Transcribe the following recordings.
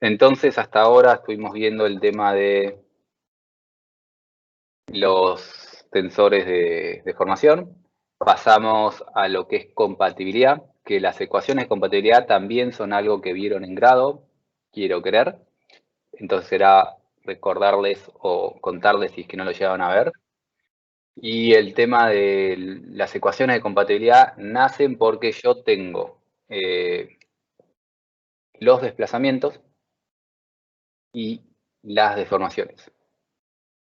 Entonces, hasta ahora estuvimos viendo el tema de los tensores de formación. Pasamos a lo que es compatibilidad, que las ecuaciones de compatibilidad también son algo que vieron en grado, quiero creer. Entonces será recordarles o contarles si es que no lo llegaban a ver. Y el tema de las ecuaciones de compatibilidad nacen porque yo tengo los desplazamientos y las deformaciones.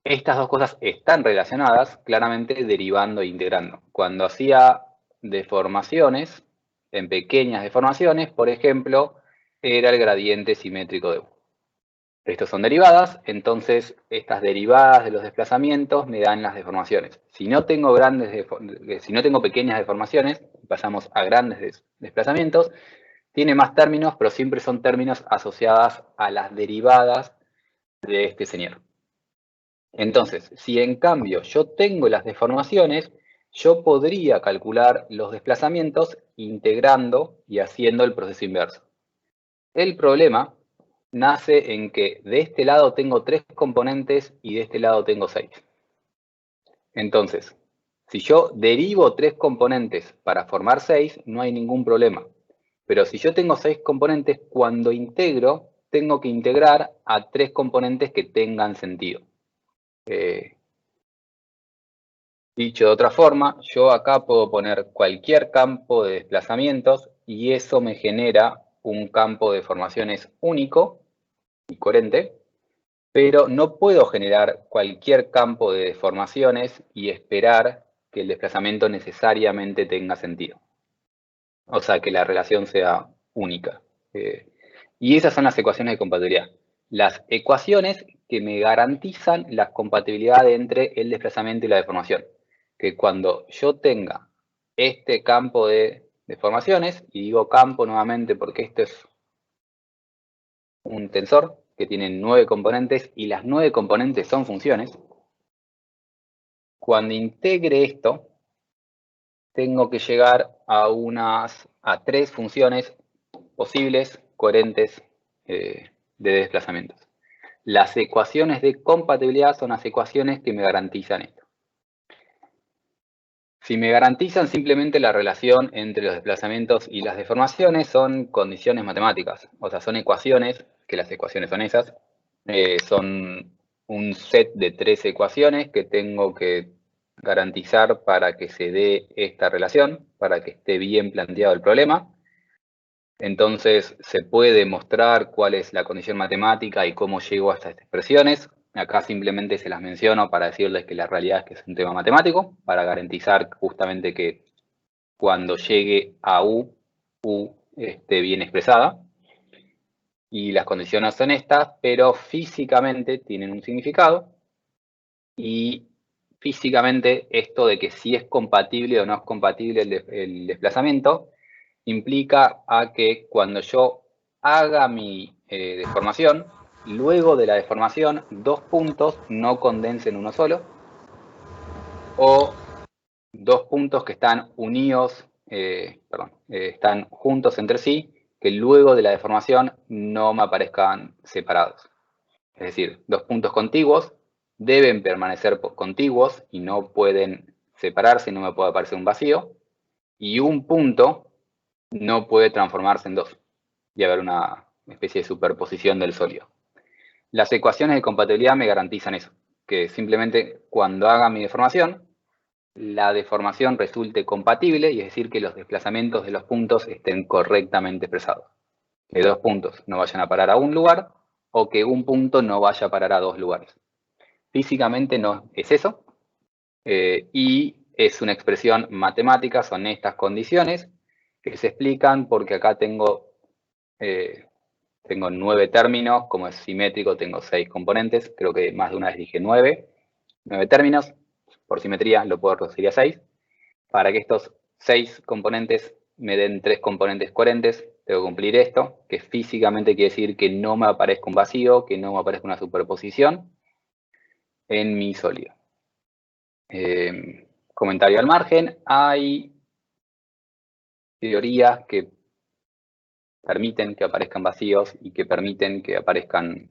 Estas dos cosas están relacionadas, claramente derivando e integrando. Cuando hacía deformaciones, en pequeñas deformaciones, por ejemplo, era el gradiente simétrico de U. Estos son derivadas, entonces estas derivadas de los desplazamientos me dan las deformaciones. Si no tengo pequeñas deformaciones, pasamos a grandes desplazamientos, tiene más términos, pero siempre son términos asociados a las derivadas de este señor. Entonces, si en cambio yo tengo las deformaciones, yo podría calcular los desplazamientos integrando y haciendo el proceso inverso. El problema nace en que de este lado tengo 3 componentes y de este lado tengo 6. Entonces, si yo derivo 3 componentes para formar 6, no hay ningún problema. Pero si yo tengo 6 componentes, cuando integro, tengo que integrar a 3 componentes que tengan sentido. Dicho de otra forma, yo acá puedo poner cualquier campo de desplazamientos y eso me genera un campo de formaciones único y coherente, pero no puedo generar cualquier campo de deformaciones y esperar que el desplazamiento necesariamente tenga sentido. O sea, que la relación sea única. Y esas son las ecuaciones de compatibilidad. Las ecuaciones que me garantizan la compatibilidad entre el desplazamiento y la deformación. Que cuando yo tenga este campo de deformaciones, y digo campo nuevamente porque esto es un tensor que tiene 9 componentes y las 9 componentes son funciones, cuando integre esto, tengo que llegar a 3 funciones posibles, coherentes de desplazamientos. Las ecuaciones de compatibilidad son las ecuaciones que me garantizan esto. Si me garantizan simplemente la relación entre los desplazamientos y las deformaciones, son condiciones matemáticas. O sea, son ecuaciones, que las ecuaciones son esas, son un set de 3 ecuaciones que tengo que garantizar para que se dé esta relación, para que esté bien planteado el problema. Entonces se puede mostrar cuál es la condición matemática y cómo llego a estas expresiones. Acá simplemente se las menciono para decirles que la realidad es que es un tema matemático, para garantizar justamente que cuando llegue a U esté bien expresada. Y las condiciones son estas, pero físicamente tienen un significado. Y físicamente esto de que si es compatible o no es compatible el desplazamiento, implica a que cuando yo haga mi deformación, luego de la deformación, 2 puntos no condensen uno solo, o 2 puntos que están unidos, están juntos entre sí, que luego de la deformación no me aparezcan separados. Es decir, 2 puntos contiguos deben permanecer contiguos y no pueden separarse, no me puede aparecer un vacío, y un punto no puede transformarse en 2 y haber una especie de superposición del sólido. Las ecuaciones de compatibilidad me garantizan eso, que simplemente cuando haga mi deformación, la deformación resulte compatible, y es decir, que los desplazamientos de los puntos estén correctamente expresados. Que 2 puntos no vayan a parar a un lugar o que un punto no vaya a parar a 2 lugares. Físicamente no es eso, y es una expresión matemática, son estas condiciones que se explican porque acá tengo 9 términos, como es simétrico tengo 6 componentes, creo que más de una vez dije 9 términos, por simetría lo puedo reducir a 6. Para que estos 6 componentes me den 3 componentes coherentes, tengo que cumplir esto, que físicamente quiere decir que no me aparezca un vacío, que no me aparezca una superposición en mi sólido. Comentario al margen, hay teorías que permiten que aparezcan vacíos y que permiten que aparezcan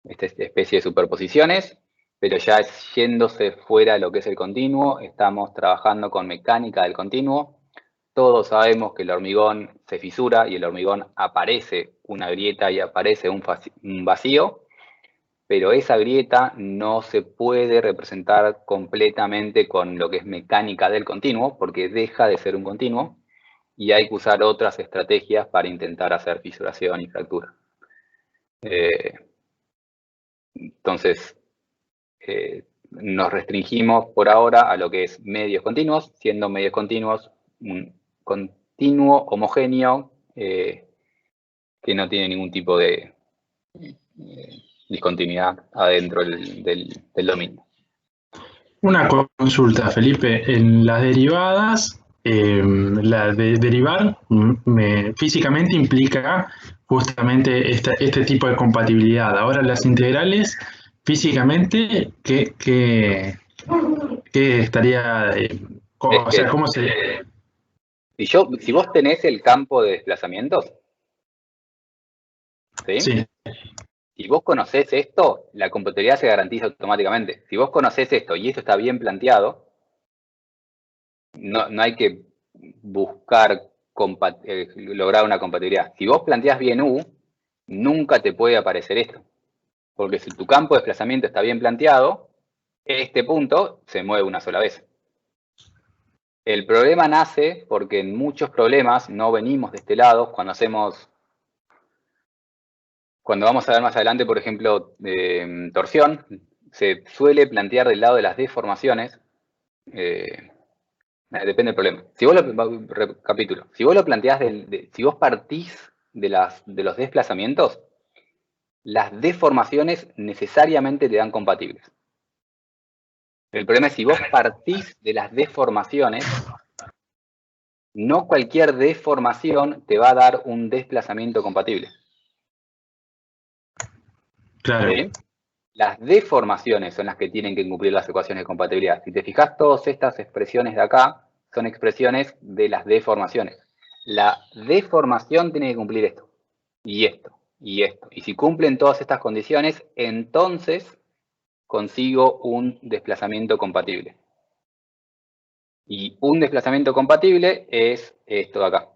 esta especie de superposiciones, pero ya yéndose fuera de lo que es el continuo, estamos trabajando con mecánica del continuo. Todos sabemos que el hormigón se fisura y el hormigón aparece una grieta y aparece un vacío, pero esa grieta no se puede representar completamente con lo que es mecánica del continuo, porque deja de ser un continuo, y hay que usar otras estrategias para intentar hacer fisuración y fractura. Entonces, nos restringimos por ahora a lo que es medios continuos, siendo medios continuos un continuo homogéneo que no tiene ningún tipo de discontinuidad adentro del dominio. Una consulta, Felipe. En las derivadas, la de derivar físicamente implica justamente este tipo de compatibilidad. Ahora, las integrales, físicamente, ¿qué estaría? O sea, ¿cómo se...? Si vos tenés el campo de desplazamientos, ¿sí? Sí. Si vos conocés esto, la compatibilidad se garantiza automáticamente. Si vos conocés esto y esto está bien planteado, no hay que buscar lograr una compatibilidad. Si vos planteás bien U, nunca te puede aparecer esto. Porque si tu campo de desplazamiento está bien planteado, este punto se mueve una sola vez. El problema nace porque en muchos problemas no venimos de este lado. Cuando vamos a ver más adelante, por ejemplo, torsión, se suele plantear del lado de las deformaciones. Depende del problema. Si vos recapitulo, si vos lo planteás, si vos partís de los desplazamientos, las deformaciones necesariamente te dan compatibles. El problema es si vos partís de las deformaciones, no cualquier deformación te va a dar un desplazamiento compatible. Claro. ¿Sí? Las deformaciones son las que tienen que cumplir las ecuaciones de compatibilidad. Si te fijas, todas estas expresiones de acá son expresiones de las deformaciones. La deformación tiene que cumplir esto, y esto, y esto. Y si cumplen todas estas condiciones, entonces consigo un desplazamiento compatible. Y un desplazamiento compatible es esto de acá.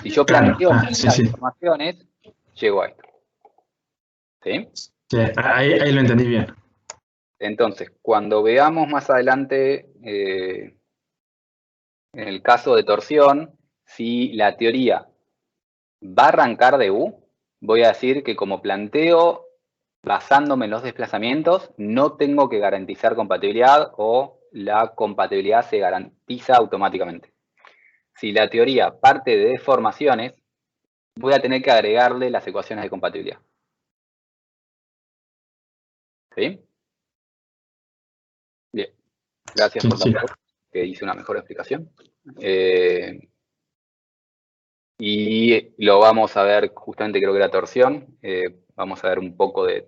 Si yo planteo estas deformaciones, llego a esto. ¿Sí? Sí, ahí lo entendí bien. Entonces, cuando veamos más adelante, en el caso de torsión, si la teoría va a arrancar de U, voy a decir que como planteo, basándome en los desplazamientos, no tengo que garantizar compatibilidad o la compatibilidad se garantiza automáticamente. Si la teoría parte de deformaciones, voy a tener que agregarle las ecuaciones de compatibilidad. ¿Sí? Bien. Gracias por que hice una mejor explicación. Y lo vamos a ver, justamente creo que era torsión. Vamos a ver un poco del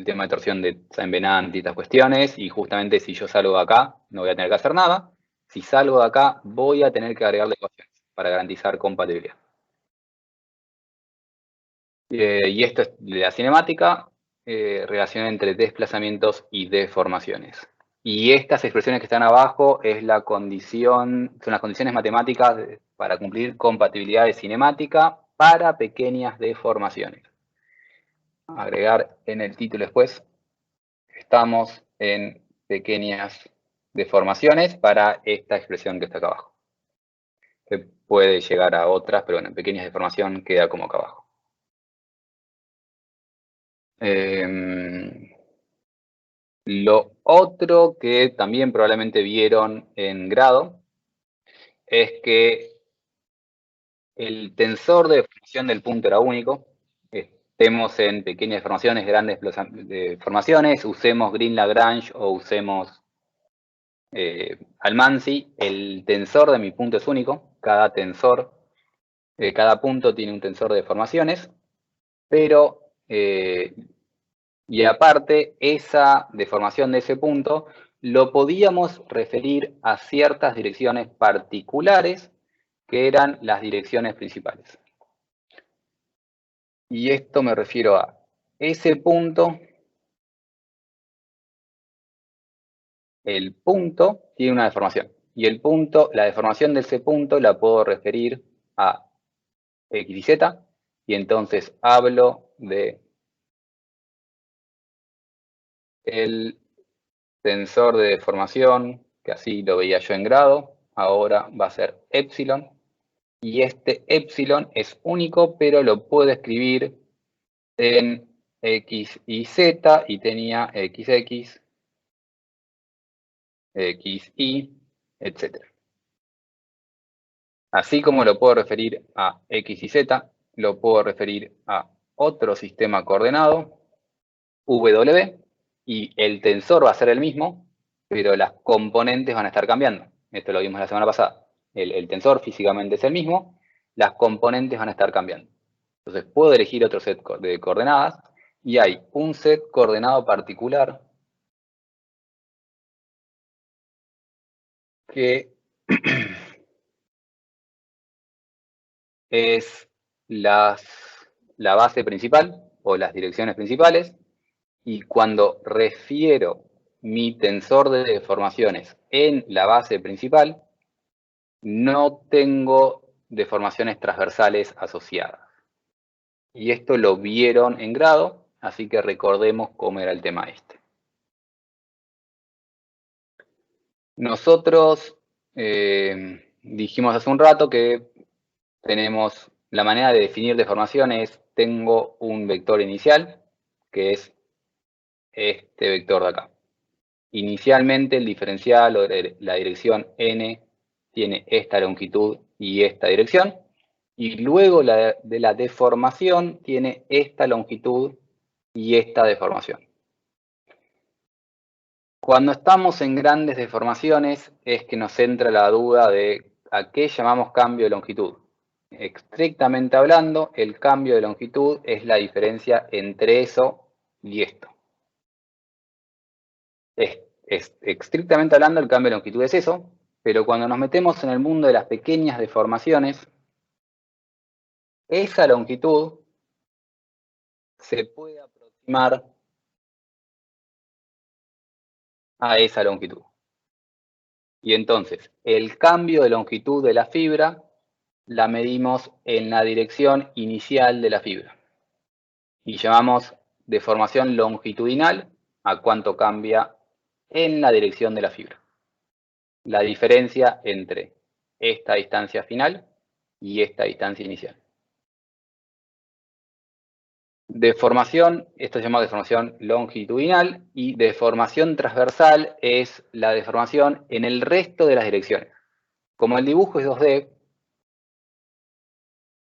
tema de torsión de Saint-Venant y estas cuestiones. Y justamente si yo salgo de acá, no voy a tener que hacer nada. Si salgo de acá, voy a tener que agregarle ecuaciones para garantizar compatibilidad. Y esto es de la cinemática, relación entre desplazamientos y deformaciones. Y estas expresiones que están abajo es la condición, son las condiciones matemáticas para cumplir compatibilidad de cinemática para pequeñas deformaciones. Agregar en el título después, estamos en pequeñas deformaciones para esta expresión que está acá abajo. Que puede llegar a otras, pero bueno, en pequeñas deformaciones queda como acá abajo. Lo otro que también probablemente vieron en grado es que el tensor de deformación del punto era único. Estemos en pequeñas deformaciones, grandes deformaciones, usemos Green-Lagrange o usemos Almansi, el tensor de mi punto es único. Cada punto tiene un tensor de deformaciones, pero y aparte, esa deformación de ese punto lo podíamos referir a ciertas direcciones particulares que eran las direcciones principales. Y esto me refiero a ese punto. El punto tiene una deformación. Y el punto, la deformación de ese punto la puedo referir a X y Z. Y entonces hablo de el tensor de deformación, que así lo veía yo en grado, ahora va a ser epsilon. Y este epsilon es único, pero lo puedo escribir en X y Z, y tenía XX, XY, etc. Así como lo puedo referir a X y Z, lo puedo referir a otro sistema coordenado, W, y el tensor va a ser el mismo, pero las componentes van a estar cambiando. Esto lo vimos la semana pasada. El tensor físicamente es el mismo, las componentes van a estar cambiando. Entonces puedo elegir otro set de coordenadas, y hay un set coordenado particular que es la base principal o las direcciones principales, y cuando refiero mi tensor de deformaciones en la base principal, no tengo deformaciones transversales asociadas. Y esto lo vieron en grado, así que recordemos cómo era el tema este. Nosotros dijimos hace un rato que tenemos la manera de definir deformaciones. Tengo un vector inicial, que es este vector de acá. Inicialmente el diferencial o la dirección n tiene esta longitud y esta dirección, y luego de la deformación tiene esta longitud y esta deformación. Cuando estamos en grandes deformaciones es que nos entra la duda de a qué llamamos cambio de longitud. Estrictamente hablando, el cambio de longitud es la diferencia entre eso y esto. Estrictamente hablando, el cambio de longitud es eso, pero cuando nos metemos en el mundo de las pequeñas deformaciones, esa longitud se puede aproximar a esa longitud. Y entonces, el cambio de longitud de la fibra la medimos en la dirección inicial de la fibra. Y llamamos deformación longitudinal a cuánto cambia en la dirección de la fibra. La diferencia entre esta distancia final y esta distancia inicial. Deformación, esto se llama deformación longitudinal, y deformación transversal es la deformación en el resto de las direcciones. Como el dibujo es 2D,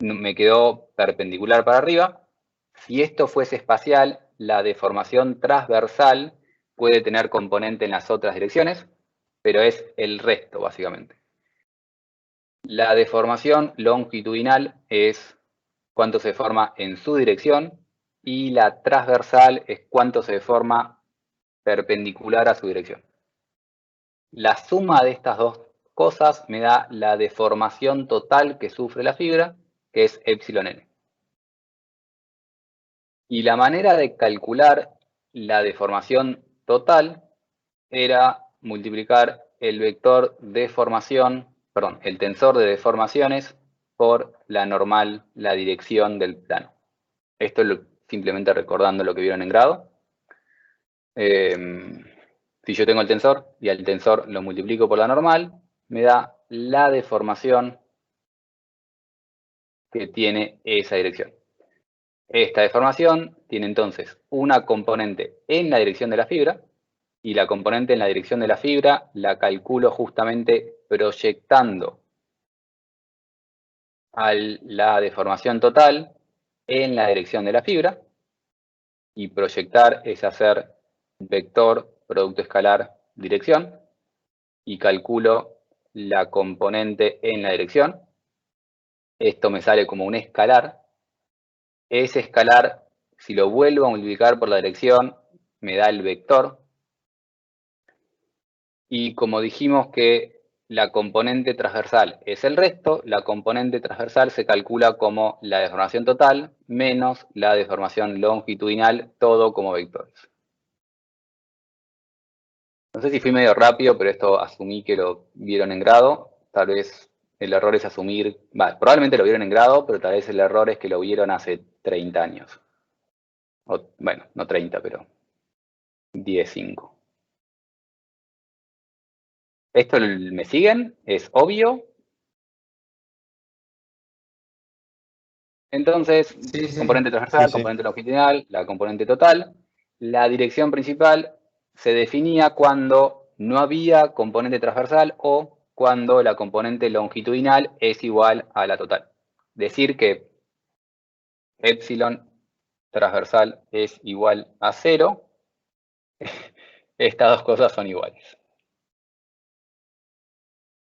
me quedó perpendicular para arriba. Si esto fuese espacial, la deformación transversal puede tener componente en las otras direcciones, pero es el resto, básicamente. La deformación longitudinal es cuánto se deforma en su dirección, y la transversal es cuánto se deforma perpendicular a su dirección. La suma de estas dos cosas me da la deformación total que sufre la fibra, que es epsilon n. Y la manera de calcular la deformación total era multiplicar el vector deformación, perdón, el tensor de deformaciones por la normal, la dirección del plano. Esto es simplemente recordando lo que vieron en grado. Si yo tengo el tensor y al tensor lo multiplico por la normal, me da la deformación que tiene esa dirección. Esta deformación tiene entonces una componente en la dirección de la fibra, y la componente en la dirección de la fibra la calculo justamente proyectando a la deformación total en la dirección de la fibra, y proyectar es hacer vector, producto escalar, dirección, y calculo la componente en la dirección. Esto me sale como un escalar. Ese escalar, si lo vuelvo a multiplicar por la dirección, me da el vector. Y como dijimos que la componente transversal es el resto, la componente transversal se calcula como la deformación total menos la deformación longitudinal, todo como vectores. No sé si fui medio rápido, pero esto asumí que lo vieron en grado. Tal vez el error es asumir, probablemente lo vieron en grado, pero tal vez el error es que lo vieron hace 30 años. Bueno, no 30, pero 15. ¿Esto me siguen? ¿Es obvio? Entonces, Sí, componente transversal, sí. componente longitudinal, la componente total. La dirección principal se definía cuando no había componente transversal o cuando la componente longitudinal es igual a la total. Decir que epsilon transversal es igual a 0, estas dos cosas son iguales.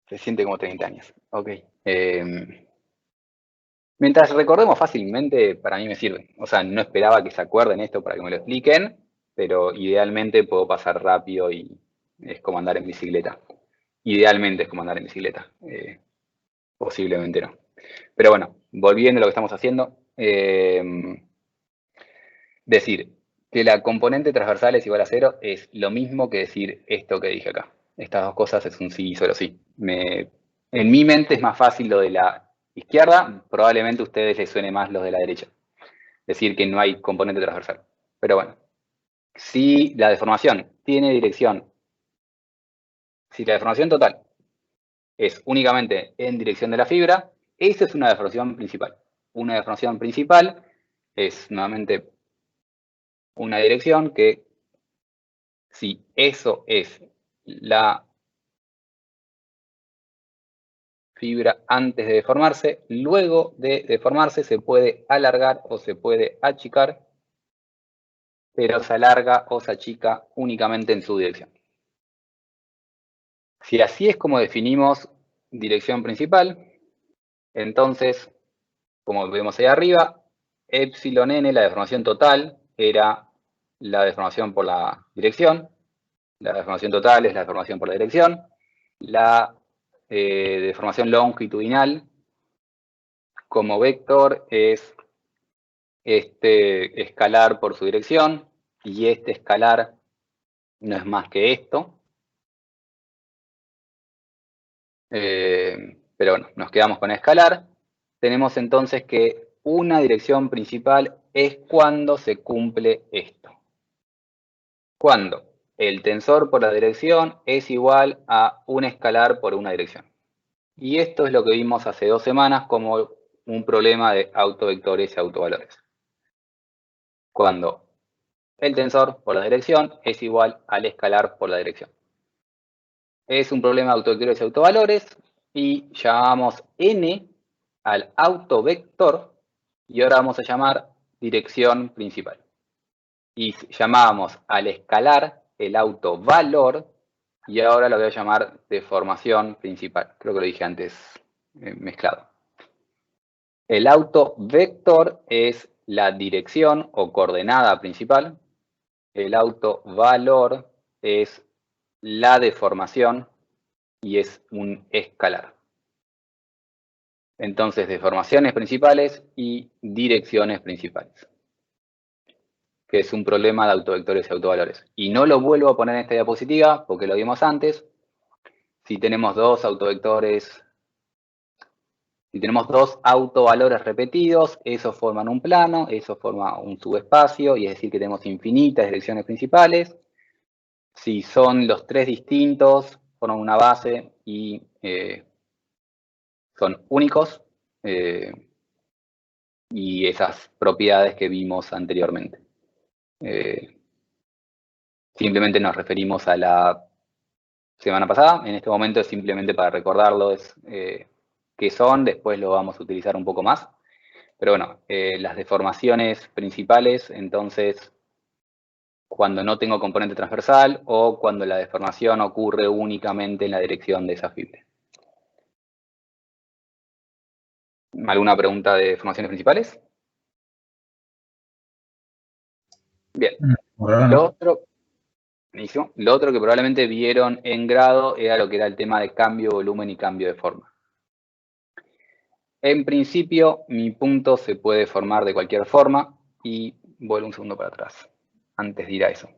Se siente como 30 años. Ok. Mientras recordemos fácilmente, para mí me sirve. O sea, no esperaba que se acuerden esto para que me lo expliquen, pero idealmente puedo pasar rápido y es como andar en bicicleta. Idealmente es como andar en bicicleta. Posiblemente no. Pero bueno, volviendo a lo que estamos haciendo, decir que la componente transversal es igual a 0 es lo mismo que decir esto que dije acá. Estas dos cosas es un sí y solo sí. En mi mente es más fácil lo de la izquierda, probablemente a ustedes les suene más lo de la derecha. Decir que no hay componente transversal. Pero bueno, si la deformación tiene dirección, si la deformación total es únicamente en dirección de la fibra, esa es una deformación principal. Una deformación principal es nuevamente una dirección que, si eso es la fibra antes de deformarse, luego de deformarse se puede alargar o se puede achicar, pero se alarga o se achica únicamente en su dirección. Si así es como definimos dirección principal, entonces, como vemos ahí arriba, epsilon n, la deformación total, era la deformación por la dirección. La deformación total es la deformación por la dirección. La deformación longitudinal como vector es este escalar por su dirección, y este escalar no es más que esto. Pero bueno, nos quedamos con escalar. Tenemos entonces que una dirección principal es cuando se cumple esto. Cuando el tensor por la dirección es igual a un escalar por una dirección. Y esto es lo que vimos hace 2 semanas como un problema de autovectores y autovalores. Cuando el tensor por la dirección es igual al escalar por la dirección. Es un problema de autovectores y autovalores y llamamos n al autovector y ahora vamos a llamar dirección principal. Y llamábamos al escalar el autovalor y ahora lo voy a llamar deformación principal. Creo que lo dije antes mezclado. El autovector es la dirección o coordenada principal. El autovalor es la deformación y es un escalar. Entonces, deformaciones principales y direcciones principales, que es un problema de autovectores y autovalores. Y no lo vuelvo a poner en esta diapositiva porque lo vimos antes. Si tenemos dos autovectores, si tenemos dos autovalores repetidos, esos forman un plano, eso forma un subespacio, y es decir que tenemos infinitas direcciones principales. Si son los tres distintos, forman una base y son únicos. Y esas propiedades que vimos anteriormente. Simplemente nos referimos a la semana pasada. En este momento es simplemente para recordarlo qué son, después lo vamos a utilizar un poco más. Pero bueno, las deformaciones principales, entonces, cuando no tengo componente transversal o cuando la deformación ocurre únicamente en la dirección de esa fibra. ¿Alguna pregunta de deformaciones principales? Bien. Por ahora Lo no. otro, Buenísimo. Lo otro que probablemente vieron en grado era lo que era el tema de cambio de volumen y cambio de forma. En principio, mi punto se puede formar de cualquier forma y vuelvo un segundo para atrás, antes de ir a eso.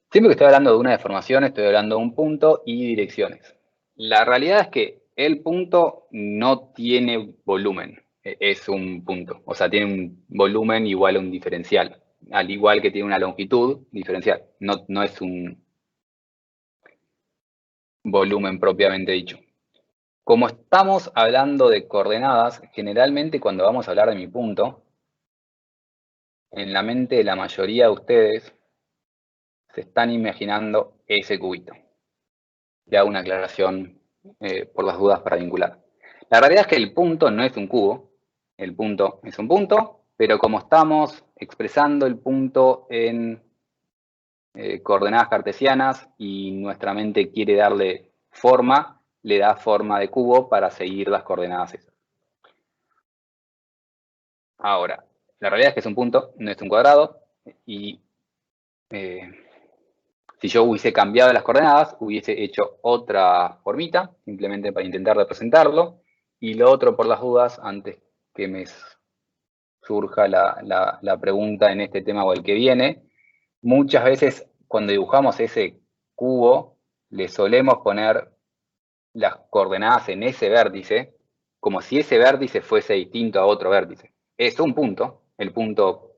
Siempre que estoy hablando de una deformación, estoy hablando de un punto y direcciones. La realidad es que el punto no tiene volumen, es un punto. O sea, tiene un volumen igual a un diferencial, al igual que tiene una longitud diferencial. No es un volumen propiamente dicho. Como estamos hablando de coordenadas, generalmente cuando vamos a hablar de mi punto, en la mente de la mayoría de ustedes se están imaginando ese cubito. Le hago una aclaración por las dudas para vincular. La realidad es que el punto no es un cubo, el punto es un punto, pero como estamos expresando el punto en coordenadas cartesianas y nuestra mente quiere darle forma, le da forma de cubo para seguir las coordenadas esas. Ahora, la realidad es que es un punto, no es un cuadrado, y si yo hubiese cambiado las coordenadas, hubiese hecho otra formita, simplemente para intentar representarlo. Y lo otro, por las dudas, antes que me surja la pregunta en este tema o el que viene, muchas veces cuando dibujamos ese cubo, le solemos poner las coordenadas en ese vértice, como si ese vértice fuese distinto a otro vértice. Es un punto, el punto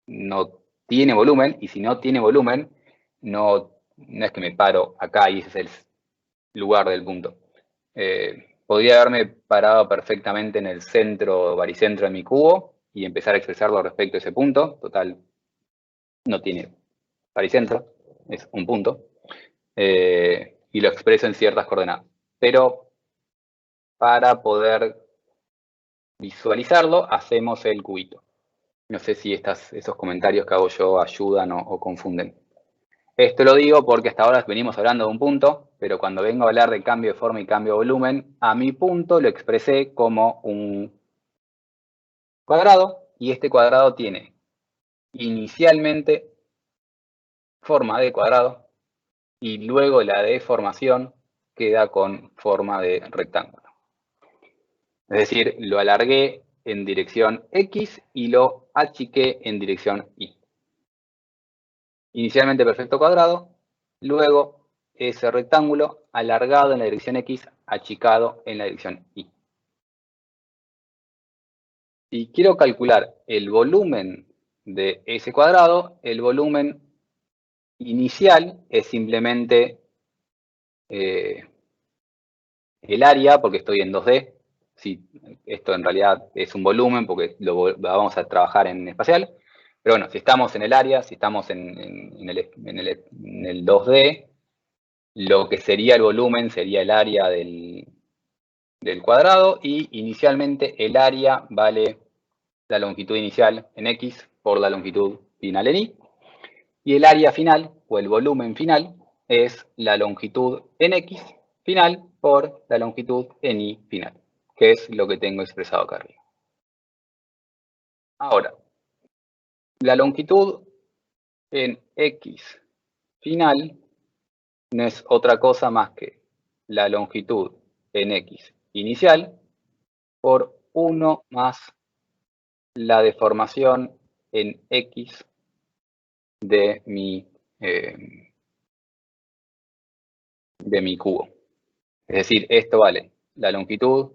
no tiene volumen, y si no tiene volumen, no es que me paro acá y ese es el lugar del punto. Podría haberme parado perfectamente en el centro, baricentro de mi cubo, y empezar a expresarlo respecto a ese punto. Total, no tiene baricentro, es un punto. Y lo expreso en ciertas coordenadas. Pero para poder visualizarlo, hacemos el cubito. No sé si esos comentarios que hago yo ayudan o confunden. Esto lo digo porque hasta ahora venimos hablando de un punto, pero cuando vengo a hablar de cambio de forma y cambio de volumen, a mi punto lo expresé como un cuadrado, y este cuadrado tiene inicialmente forma de cuadrado y luego la deformación queda con forma de rectángulo. Es decir, lo alargué en dirección X y lo achiqué en dirección Y. Inicialmente perfecto cuadrado, luego ese rectángulo alargado en la dirección X, achicado en la dirección Y. Si quiero calcular el volumen de ese cuadrado, el volumen inicial es simplemente el área, porque estoy en 2D. Sí, esto en realidad es un volumen, porque lo vamos a trabajar en espacial. Pero bueno, si estamos en el área, si estamos en el 2D, lo que sería el volumen sería el área del cuadrado, y inicialmente el área vale la longitud inicial en X por la longitud final en Y, y el área final o el volumen final es la longitud en X final por la longitud en Y final, que es lo que tengo expresado acá arriba. Ahora, la longitud en X final no es otra cosa más que la longitud en X inicial por 1 más la deformación en X de mi cubo. Es decir, esto vale la longitud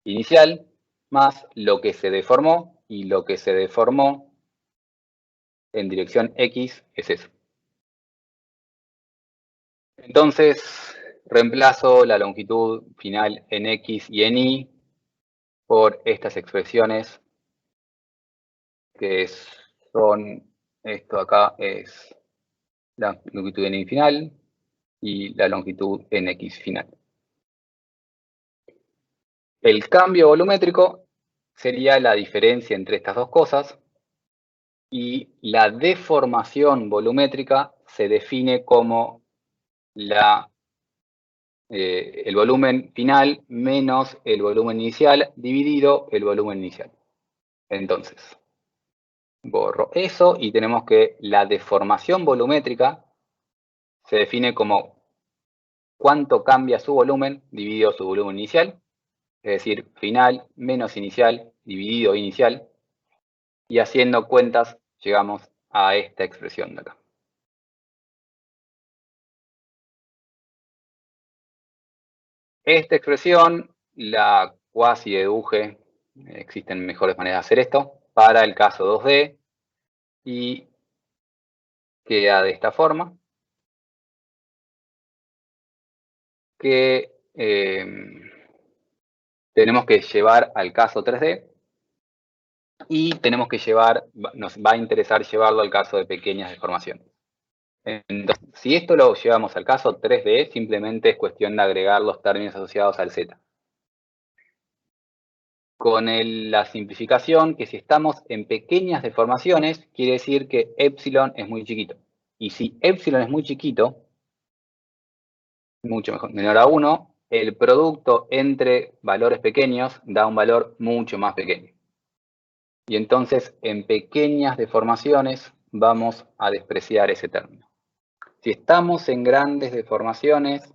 inicial más lo que se deformó, y lo que se deformó en dirección X es eso. Entonces, reemplazo la longitud final en X y en Y por estas expresiones, que son, esto acá es la longitud en Y final y la longitud en X final. El cambio volumétrico sería la diferencia entre estas dos cosas, y la deformación volumétrica se define como el volumen final menos el volumen inicial dividido el volumen inicial. Entonces, Borro eso y tenemos que la deformación volumétrica se define como cuánto cambia su volumen dividido su volumen inicial, es decir, final menos inicial dividido inicial, y haciendo cuentas llegamos a esta expresión de acá. Esta expresión la cuasi deduje, existen mejores maneras de hacer esto, para el caso 2D, y queda de esta forma, que tenemos que llevar al caso 3D, y tenemos que nos va a interesar llevarlo al caso de pequeñas deformaciones. Entonces, si esto lo llevamos al caso 3D, simplemente es cuestión de agregar los términos asociados al Z. Con la simplificación, que si estamos en pequeñas deformaciones, quiere decir que epsilon es muy chiquito. Y si epsilon es muy chiquito, mucho mejor, menor a 1, el producto entre valores pequeños da un valor mucho más pequeño. Y entonces, en pequeñas deformaciones, vamos a despreciar ese término. Si estamos en grandes deformaciones,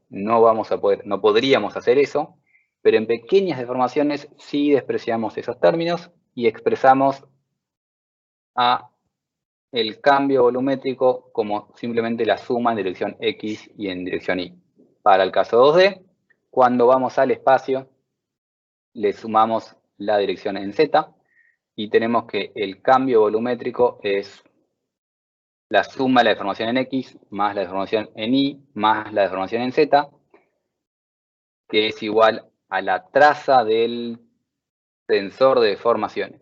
no podríamos hacer eso, pero en pequeñas deformaciones sí despreciamos esos términos y expresamos a el cambio volumétrico como simplemente la suma en dirección X y en dirección Y. Para el caso 2D, cuando vamos al espacio, le sumamos la dirección en Z y tenemos que el cambio volumétrico es la suma de la deformación en X más la deformación en Y más la deformación en Z, que es igual a la traza del tensor de deformaciones.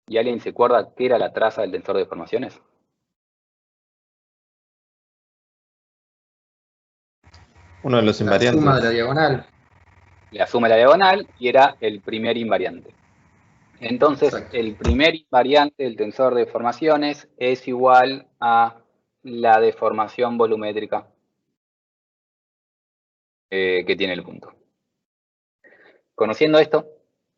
¿Y alguien se acuerda qué era la traza del tensor de deformaciones? Uno de los invariantes. La suma de la diagonal. La suma de la diagonal y era el primer invariante. Entonces, Exacto. el primer invariante del tensor de deformaciones es igual a la deformación volumétrica que tiene el punto. Conociendo esto,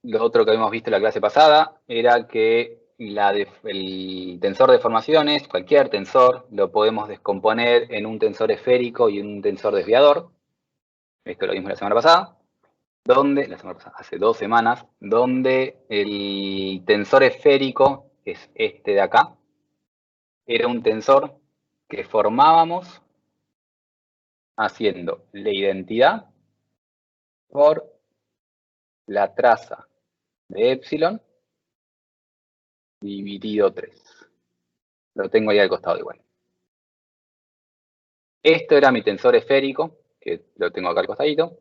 lo otro que habíamos visto en la clase pasada era que el tensor de deformaciones, cualquier tensor, lo podemos descomponer en un tensor esférico y un tensor desviador. Esto lo vimos la semana pasada. Hace 2 semanas, donde el tensor esférico, que es este de acá, era un tensor que formábamos haciendo la identidad por la traza de epsilon dividido 3. Lo tengo ahí al costado igual. Esto era mi tensor esférico, que lo tengo acá al costadito,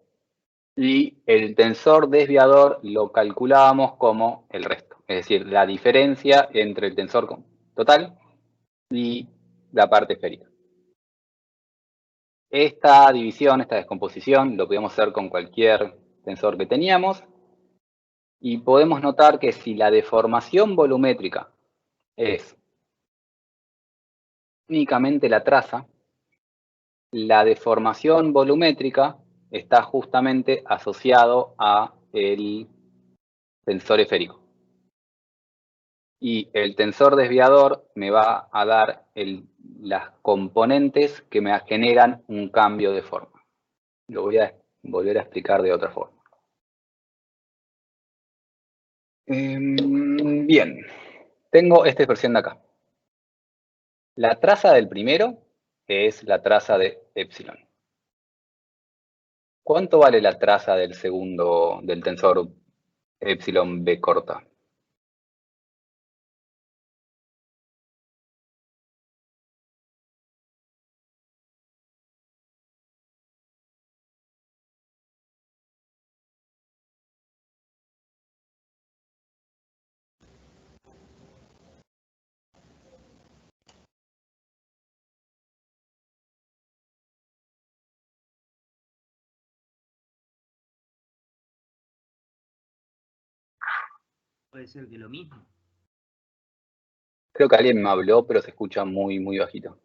y el tensor desviador lo calculábamos como el resto, es decir, la diferencia entre el tensor total y la parte esférica. Esta división, esta descomposición, lo podíamos hacer con cualquier tensor que teníamos, y podemos notar que si la deformación volumétrica es únicamente la traza, la deformación volumétrica está justamente asociado a el tensor esférico. Y el tensor desviador me va a dar las componentes que me generan un cambio de forma. Lo voy a volver a explicar de otra forma. Bien, tengo esta expresión de acá. La traza del primero es la traza de epsilon. ¿Cuánto vale la traza del segundo, del tensor epsilon b corta? Puede ser que lo mismo. Creo que alguien me habló, pero se escucha muy, muy bajito.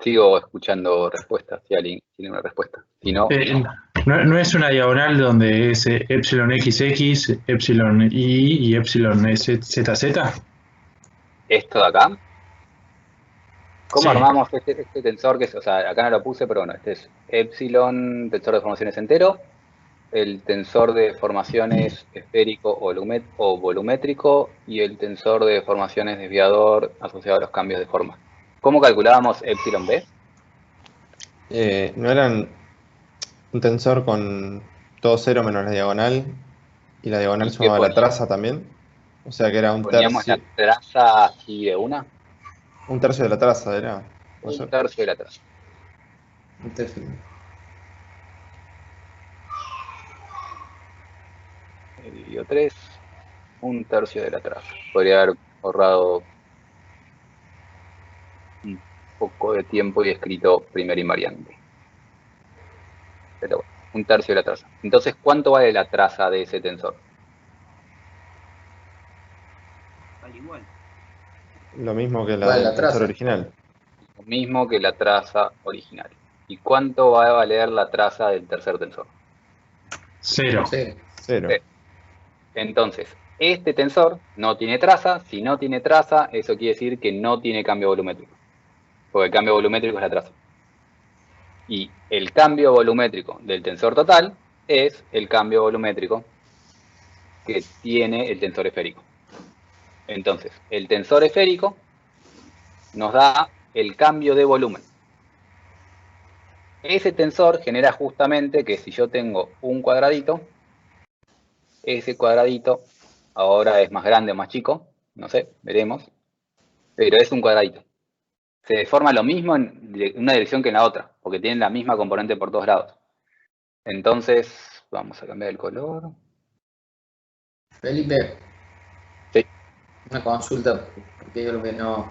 Sigo escuchando respuestas, si alguien tiene una respuesta. Si no, ¿No es una diagonal donde es epsilon XX, epsilon Y y epsilon ZZ? esto de acá, ¿cómo Sí. armamos este tensor? Que es, o sea, acá no lo puse, pero bueno, este es epsilon, tensor de formaciones entero, el tensor de formaciones esférico o volumétrico y el tensor de formaciones desviador asociado a los cambios de forma. ¿Cómo calculábamos epsilon b? ¿No eran un tensor con todo cero menos la diagonal y la diagonal ¿Y qué sumaba la poníamos? traza también? O sea que era ¿Poníamos la traza así de una? un tercio de la traza, era Un mayor. tercio de la traza. Dividido 3, un tercio de la traza. Podría haber ahorrado un poco de tiempo y escrito primera invariante. Pero bueno, un tercio de la traza. Entonces, ¿cuánto vale la traza de ese tensor? Al igual. Lo mismo que la ¿Cuál es del la tensor traza? original. Lo mismo que la traza original. ¿Y cuánto va a valer la traza del tercer tensor? 0. Sí. Cero. Entonces, este tensor no tiene traza. Si no tiene traza, eso quiere decir que no tiene cambio volumétrico. Porque el cambio volumétrico es la traza. Y el cambio volumétrico del tensor total es el cambio volumétrico que tiene el tensor esférico. Entonces, el tensor esférico nos da el cambio de volumen. Ese tensor genera justamente que si yo tengo un cuadradito, ese cuadradito ahora es más grande o más chico, no sé, veremos, pero es un cuadradito. Se deforma lo mismo en una dirección que en la otra, porque tienen la misma componente por todos lados. Entonces, vamos a cambiar el color. Felipe, Sí. una consulta, porque yo creo que no.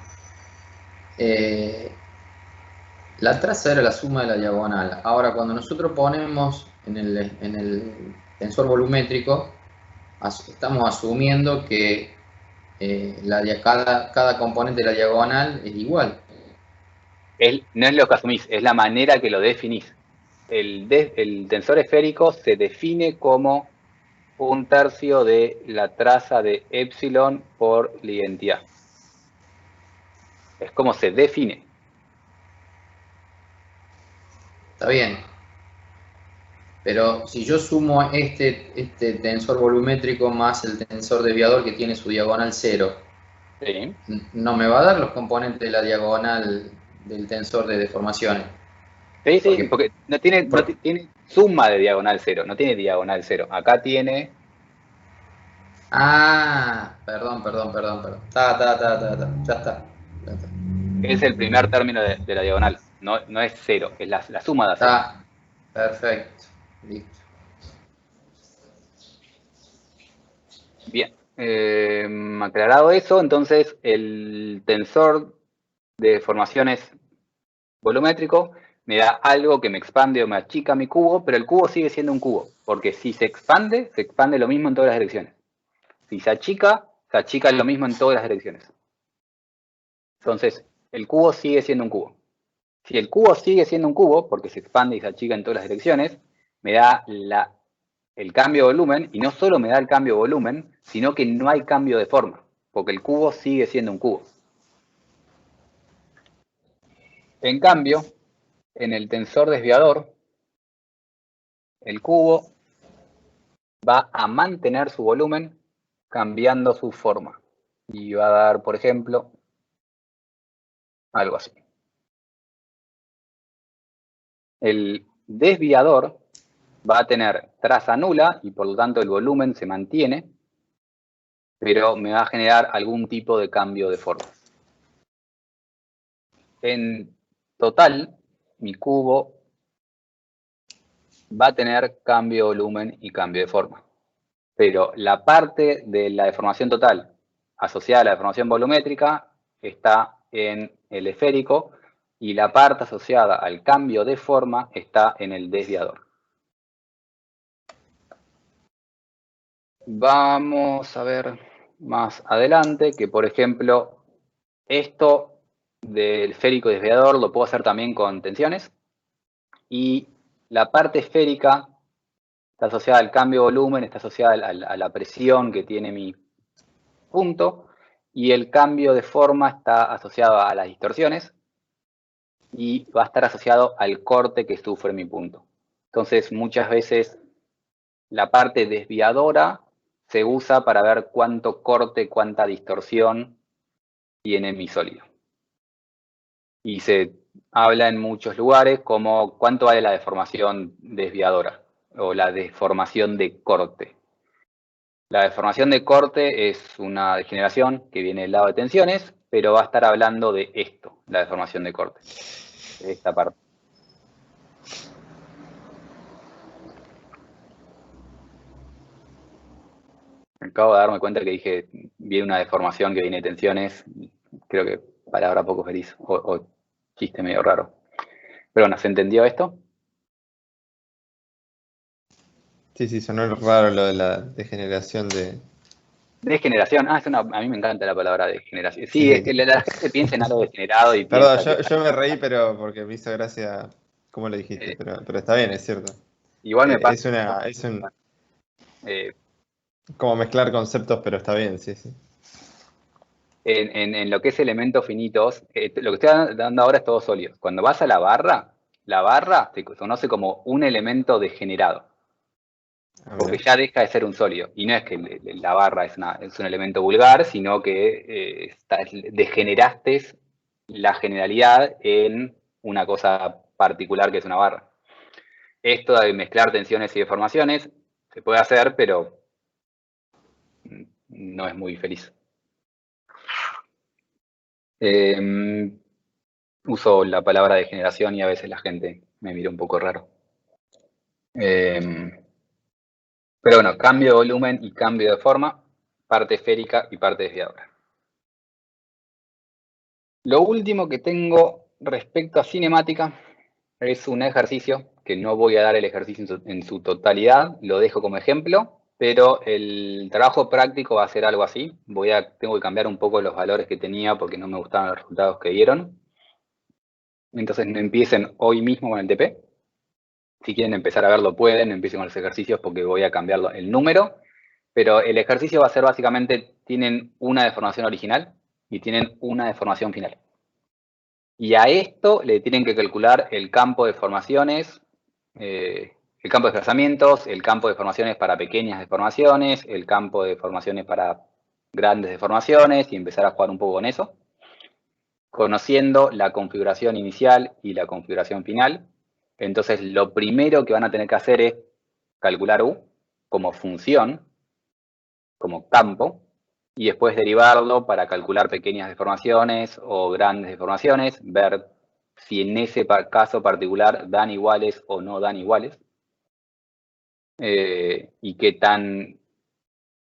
La traza era la suma de la diagonal. Ahora, cuando nosotros ponemos en el tensor volumétrico, estamos asumiendo que cada componente de la diagonal es igual. No es lo que asumís, es la manera que lo definís. El tensor esférico se define como un tercio de la traza de epsilon por la identidad. Es como se define. Está bien. Pero si yo sumo este tensor volumétrico más el tensor desviador que tiene su diagonal 0, ¿Sí? no me va a dar los componentes de la diagonal del tensor de deformaciones. Sí, porque no tiene suma de diagonal 0, no tiene diagonal 0. Acá tiene... Perdón. Ya está. Es el primer término de la diagonal, no es 0, es la suma de 0. Está perfecto. Listo. Bien, aclarado eso, entonces el tensor de formaciones volumétrico me da algo que me expande o me achica mi cubo, pero el cubo sigue siendo un cubo, porque si se expande lo mismo en todas las direcciones. Si se achica lo mismo en todas las direcciones. Entonces, el cubo sigue siendo un cubo. Si el cubo sigue siendo un cubo, porque se expande y se achica en todas las direcciones, me da el cambio de volumen, y no solo me da el cambio de volumen, sino que no hay cambio de forma, porque el cubo sigue siendo un cubo. En cambio, en el tensor desviador, el cubo va a mantener su volumen cambiando su forma. Y va a dar, por ejemplo, algo así. El desviador va a tener traza nula y por lo tanto el volumen se mantiene, pero me va a generar algún tipo de cambio de forma. En total, mi cubo va a tener cambio de volumen y cambio de forma. Pero la parte de la deformación total asociada a la deformación volumétrica está en el esférico y la parte asociada al cambio de forma está en el desviador. Vamos a ver más adelante que, por ejemplo, esto del esférico desviador lo puedo hacer también con tensiones. Y la parte esférica está asociada al cambio de volumen, está asociada a la presión que tiene mi punto, y el cambio de forma está asociado a las distorsiones y va a estar asociado al corte que sufre mi punto. Entonces, muchas veces la parte desviadora se usa para ver cuánto corte, cuánta distorsión tiene mi sólido. Y se habla en muchos lugares como cuánto vale la deformación desviadora o la deformación de corte. La deformación de corte es una degeneración que viene del lado de tensiones, pero va a estar hablando de esto, la deformación de corte, de esta parte. Acabo de darme cuenta que dije, viene una deformación que viene de tensiones, creo que palabra poco feliz o chiste medio raro. Pero bueno, ¿se entendió esto? Sí, sonó raro lo de la degeneración de... Degeneración, a mí me encanta la palabra degeneración. Sí, es que la gente piensa en algo degenerado y Perdón, piensa que... yo me reí, pero porque me hizo gracia cómo lo dijiste, pero está bien, es cierto. Igual me pasa... Es como mezclar conceptos, pero está bien, sí. En lo que es elementos finitos, lo que estoy dando ahora es todo sólido. Cuando vas a la barra se conoce como un elemento degenerado. Porque ya deja de ser un sólido. Y no es que la barra es un elemento vulgar, sino que degeneraste la generalidad en una cosa particular que es una barra. Esto de mezclar tensiones y deformaciones se puede hacer, pero no es muy feliz. Uso la palabra degeneración y a veces la gente me mira un poco raro. Pero bueno, cambio de volumen y cambio de forma, parte esférica y parte desviadora. Lo último que tengo respecto a cinemática es un ejercicio, que no voy a dar el ejercicio en su totalidad, lo dejo como ejemplo, pero el trabajo práctico va a ser algo así. Tengo que cambiar un poco los valores que tenía porque no me gustaban los resultados que dieron. Entonces no empiecen hoy mismo con el TP. Si quieren empezar a verlo pueden, empiecen con los ejercicios porque voy a cambiar el número. Pero el ejercicio va a ser básicamente, tienen una deformación original y tienen una deformación final. Y a esto le tienen que calcular el campo de formaciones, el campo de desplazamientos, el campo de formaciones para pequeñas deformaciones, el campo de formaciones para grandes deformaciones y empezar a jugar un poco con eso, conociendo la configuración inicial y la configuración final. Entonces, lo primero que van a tener que hacer es calcular U como función, como campo, y después derivarlo para calcular pequeñas deformaciones o grandes deformaciones, ver si en ese caso particular dan iguales o no dan iguales, y qué tan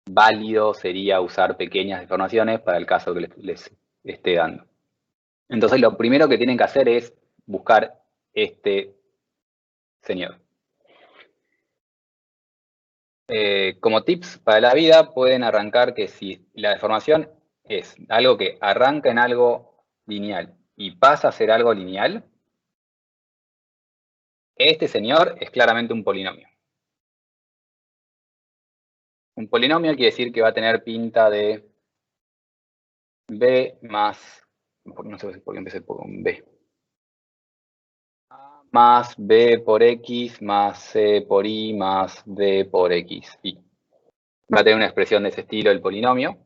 válido sería usar pequeñas deformaciones para el caso que les esté dando. Entonces, lo primero que tienen que hacer es buscar este señor. Como tips para la vida, pueden arrancar que si la deformación es algo que arranca en algo lineal y pasa a ser algo lineal, este señor es claramente un polinomio. Un polinomio quiere decir que va a tener pinta de b más, no sé por qué empecé con b, a más b por x más c por y más b por x. Y va a tener una expresión de ese estilo el polinomio.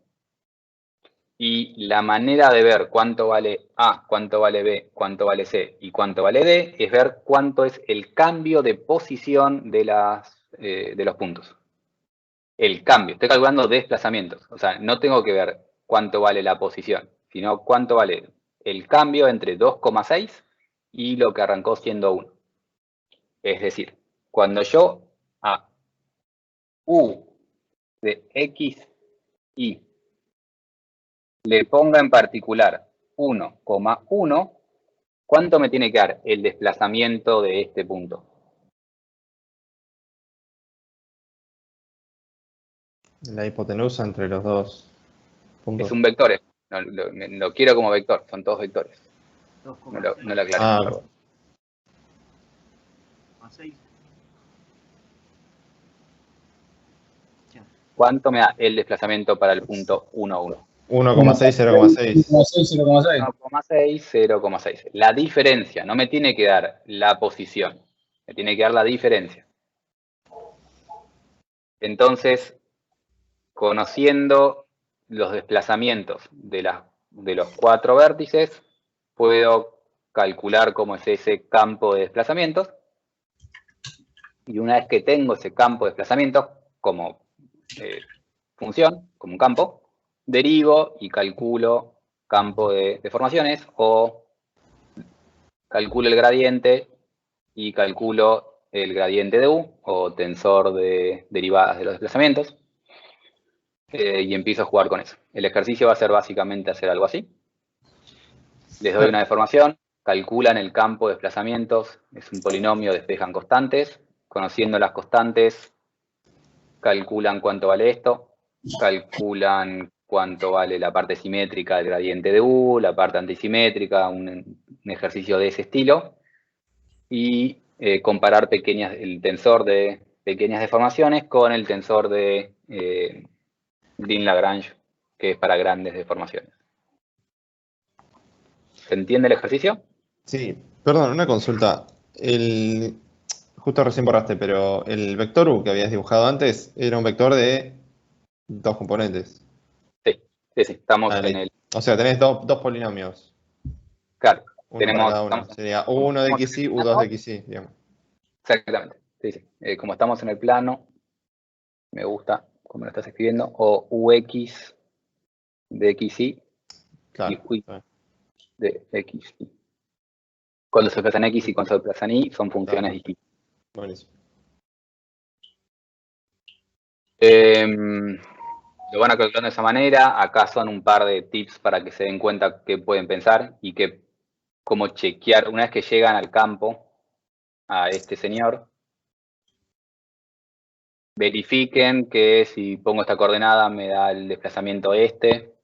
Y la manera de ver cuánto vale A, cuánto vale B, cuánto vale C y cuánto vale D es ver cuánto es el cambio de posición de los puntos. El cambio, estoy calculando desplazamientos. O sea, no tengo que ver cuánto vale la posición, sino cuánto vale el cambio entre 2,6 y lo que arrancó siendo 1. Es decir, cuando yo a U de x, y le ponga en particular 1,1, ¿cuánto me tiene que dar el desplazamiento de este punto? La hipotenusa entre los dos puntos. Es un vector, lo quiero como vector, son todos vectores. No lo aclaré. Ah, perdón. 2,6. ¿Cuánto me da el desplazamiento para el punto 1, 1? 1,6, 0,6. 0,6, 0,6. La diferencia, no me tiene que dar la posición, me tiene que dar la diferencia. Entonces, conociendo los desplazamientos de los 4 vértices, puedo calcular cómo es ese campo de desplazamientos. Y una vez que tengo ese campo de desplazamientos como función, como un campo, derivo y calculo campo de deformaciones o calculo el gradiente y calculo el gradiente de U o tensor de derivadas de los desplazamientos y empiezo a jugar con eso. El ejercicio va a ser básicamente hacer algo así. Les doy una deformación, calculan el campo de desplazamientos, es un polinomio, despejan constantes, conociendo las constantes, calculan cuánto vale esto, calculan cuánto vale la parte simétrica del gradiente de U, la parte antisimétrica, un ejercicio de ese estilo, y comparar el tensor de pequeñas deformaciones con el tensor de Green-Lagrange, que es para grandes deformaciones. ¿Se entiende el ejercicio? Sí, perdón, una consulta. Justo recién borraste, pero el vector U que habías dibujado antes era un vector de 2 componentes. Sí, estamos Ah, en el... O sea, tenés dos polinomios. Claro, Uno para cada uno. estamos Sería U1 de xy, U2 de xy, digamos. exactamente, sí. Como estamos en el plano, me gusta cómo lo estás escribiendo, o UX de XY Claro. y UI de XY. Cuando se desplazan X y cuando se desplazan Y son funciones distintas. Buenísimo. Lo van a calcular de esa manera. Acá son un par de tips para que se den cuenta qué pueden pensar y cómo chequear una vez que llegan al campo a este señor. Verifiquen que si pongo esta coordenada me da el desplazamiento este.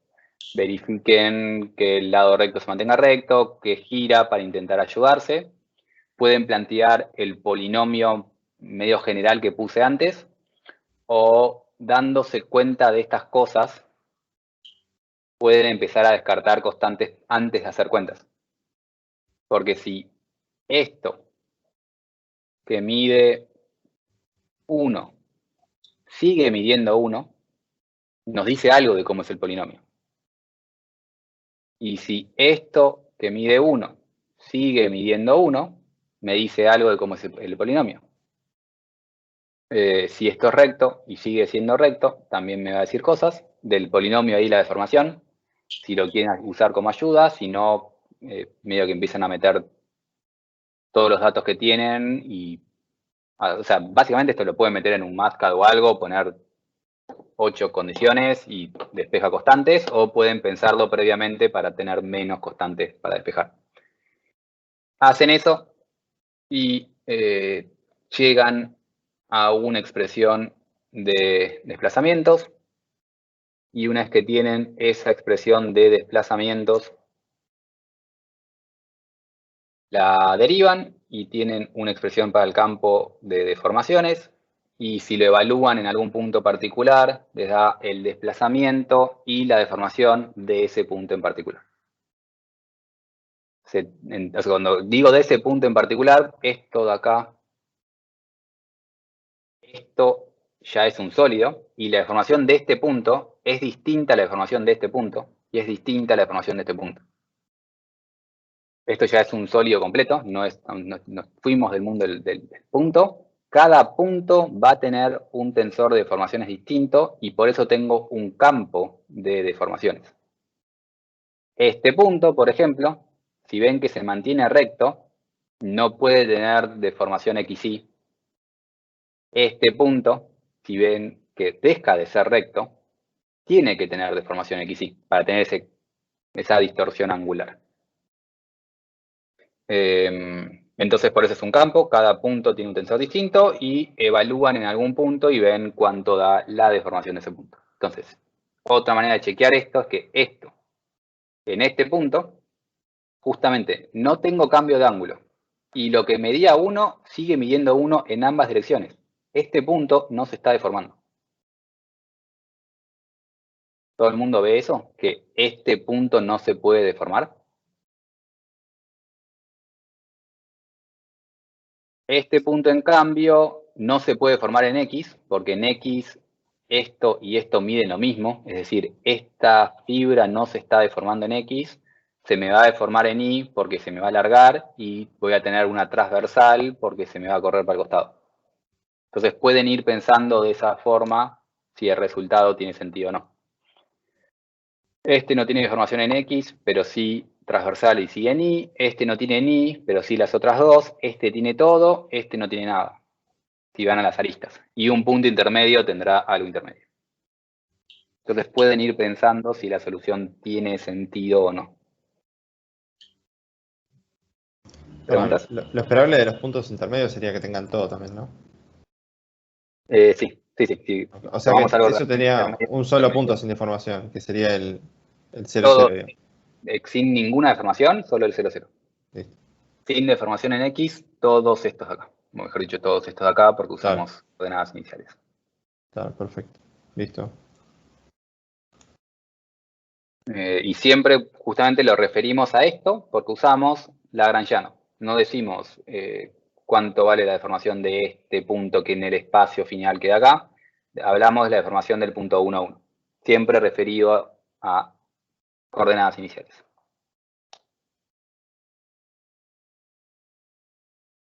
Verifiquen que el lado recto se mantenga recto, que gira para intentar ayudarse. Pueden plantear el polinomio medio general que puse antes o dándose cuenta de estas cosas pueden empezar a descartar constantes antes de hacer cuentas. Porque si esto que mide 1 sigue midiendo 1, nos dice algo de cómo es el polinomio. Y si esto que mide 1 sigue midiendo 1, me dice algo de cómo es el polinomio. Si esto es recto y sigue siendo recto, también me va a decir cosas del polinomio ahí, la deformación. Si lo quieren usar como ayuda, si no, medio que empiezan a meter todos los datos que tienen y, o sea, básicamente esto lo pueden meter en un MATCAD o algo, poner 8 condiciones y despeja constantes, o pueden pensarlo previamente para tener menos constantes para despejar. Hacen eso y llegan a una expresión de desplazamientos y una vez que tienen esa expresión de desplazamientos la derivan y tienen una expresión para el campo de deformaciones y si lo evalúan en algún punto particular les da el desplazamiento y la deformación de ese punto en particular. O sea, cuando digo de ese punto en particular, esto de acá, esto ya es un sólido y la deformación de este punto es distinta a la deformación de este punto y es distinta a la deformación de este punto. Esto ya es un sólido completo, no fuimos del mundo del punto. Cada punto va a tener un tensor de deformaciones distinto y por eso tengo un campo de deformaciones. Este punto, por ejemplo, si ven que se mantiene recto, no puede tener deformación XY. Este punto, si ven que deja de ser recto, tiene que tener deformación XY para tener esa distorsión angular. Entonces por eso es un campo, cada punto tiene un tensor distinto y evalúan en algún punto y ven cuánto da la deformación de ese punto. Entonces, otra manera de chequear esto es que esto, en este punto, justamente no tengo cambio de ángulo. Y lo que medía 1 sigue midiendo 1 en ambas direcciones. Este punto no se está deformando. ¿Todo el mundo ve eso? ¿Que este punto no se puede deformar? Este punto, en cambio, no se puede formar en X, porque en X esto y esto miden lo mismo. Es decir, esta fibra no se está deformando en X, se me va a deformar en Y porque se me va a alargar y voy a tener una transversal porque se me va a correr para el costado. Entonces pueden ir pensando de esa forma si el resultado tiene sentido o no. Este no tiene deformación en X, pero sí transversal y sí en Y. Este no tiene en Y, pero sí las otras dos. Este tiene todo, este no tiene nada. Si van a las aristas. Y un punto intermedio tendrá algo intermedio. Entonces pueden ir pensando si la solución tiene sentido o no. ¿Preguntas? Lo esperable de los puntos intermedios sería que tengan todo también, ¿no? Sí. O sea Tomamos que algo eso tenía un solo punto sin deformación, que sería el 0, todo, 0. sin ninguna deformación, solo el 0, 0. Listo. Sin deformación en X, todos estos de acá. Mejor dicho, todos estos de acá porque usamos coordenadas iniciales. Claro, perfecto. Listo. Y siempre justamente lo referimos a esto porque usamos Lagrangiano. No decimos cuánto vale la deformación de este punto que en el espacio final queda acá. Hablamos de la deformación del punto 1, 1. Siempre referido a coordenadas iniciales.